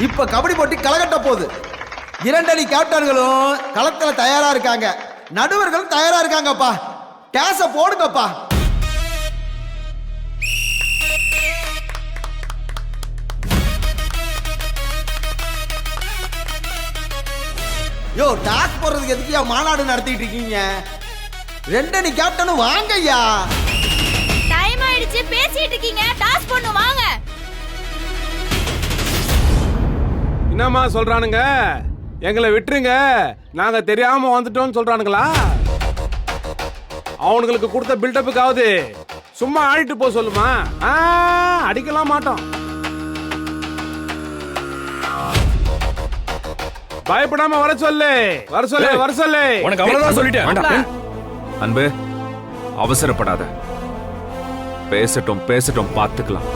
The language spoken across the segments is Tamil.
இப்ப கபடி போட்டி கலகட்ட போகுது. 2 அணி கேப்டன்களும் களத்துல தயாரா இருக்காங்க, நடுவர்களும் தயாரா இருக்காங்கப்பா. கேஸ போடுங்கப்பா. யோ, டாஸ் போடுறதுக்கு எதுக்கு மாநாடு நடத்திட்டு இருக்கீங்க? 2 அணி கேப்டனும் வாங்க ஐயா. டைம் ஆயிடுச்சு, பேசிட்டு இருக்கீங்க. டாஸ் பண்ணு வாங்க. என்னம்மா சொல்றானுங்க? எங்களை விட்டுருங்க, நாங்க தெரியாம வந்துட்டோம்னு சொல்றானுங்களா? அவனுங்களுக்கு கொடுத்த பில்டப்புக்காவது சும்மா ஆடிட்டு போ சொல்லுமா? அடிக்கலாம் மாட்டோம். பயப்படாம வர சொல்லு, வர சொல்லு, வர சொல்லு. உனக்கு அவ்வளவுதான் சொல்லிட்டேன். அன்பு, அவசரப்படாத. பேசட்டும் பேசட்டும், பார்த்துக்கலாம்.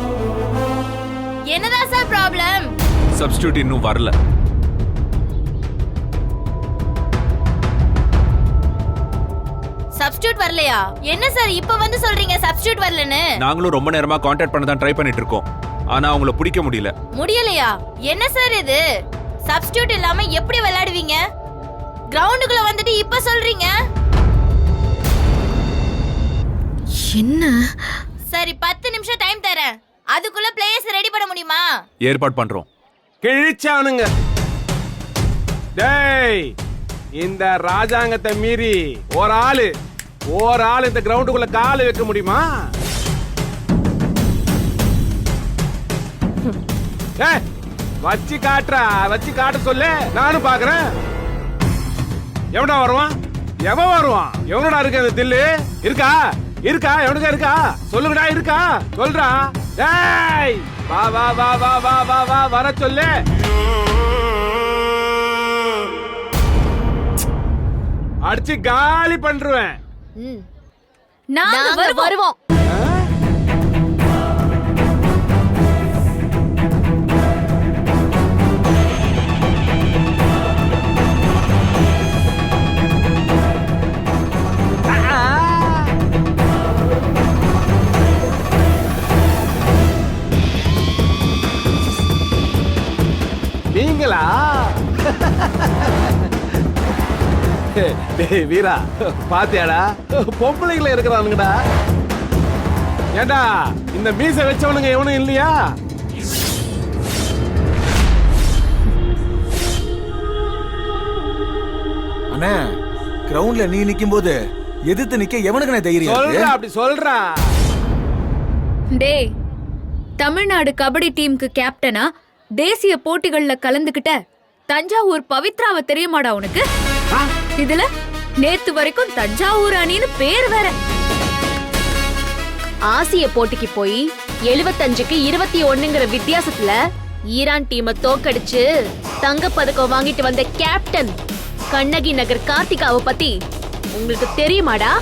என்னதான் சார் ப்ராப்ளம்? சப்ஸ்டிடியூட் இன்னும் வரல. சப்ஸ்டிட்யூட் வரலையா? என்ன சார் இப்ப வந்து சொல்றீங்க சப்ஸ்டிட்யூட் வரலன்னு? நாங்களும் ரொம்ப நேரமா கான்டாக்ட் பண்ண தான் ட்ரை பண்ணிட்டு இருக்கோம். ஆனா அவங்கள பிடிக்க முடியல. முடியலையா? என்ன சார் இது? சப்ஸ்டிட்யூட் இல்லாம எப்படி விளையாடுவீங்க? கிரவுண்டுக்குள்ள வந்துட்டு இப்ப சொல்றீங்க. என்ன? சரி, 10 நிமிஷம் டைம் தரேன். அதுக்குள்ள பிளேயர்ஸ் ரெடி பண்ண முடியுமா? ஏற்பாடு பண்றோம். கிழிச்சானுங்க. டேய், இந்த ராஜாங்கத்தை மீறி ஒரு ஆள் இந்த கிரவுண்டுக்குள்ள கால் வைக்க முடியுமா? வச்சு காட்ட சொல்லு, நானும் பாக்குறேன். எவனா வருவான்? எவன் வருவான்? எவனோட இருக்கு அந்த தில்லு? இருக்கா? எவனுக்கா இருக்கா? சொல்லுங்கடா, இருக்கா? சொல்றா. டேய், வா வா வா வா வா வா வா, வர சொல்லு. அடிச்சு காலி பண்றேன். நாங்க வருவோம். நீங்களா? டேய் வீரா, பாத்தியாடா? பொம்பளைங்கள இருக்கிறானுங்கடா. ஏண்டா, இந்த மீசை வச்சவனுங்க எவனும் இல்லையா? அண்ணா, கிரவுண்ட்ல நீ நிக்கும் போது எதிர்த்து நிக்க எவனுக்கு தைரியம்? சொல்றா, அப்படி சொல்றா. டேய், தமிழ்நாடு கபடி டீமுக்கு கேப்டனா தேசிய போட்டிகள்ல கலந்துகிட்ட தஞ்சாவூர் பவித்ராவை தெரியுமாடா உனக்கு? இதுல நேத்து வரைக்கும் தஞ்சாவூர் அணின்னு பேர் வேற. ஆசிய போட்டிக்கு போய் 75க்கு 21ங்கிற வித்தியாசத்துல ஈரான் டீமை தோக்கடிச்சு தங்கப்பதக்கம் வாங்கிட்டு வந்த கேப்டன் கண்ணகி நகர் கார்த்திகாவை பத்தி உங்களுக்கு தெரியுமாடா?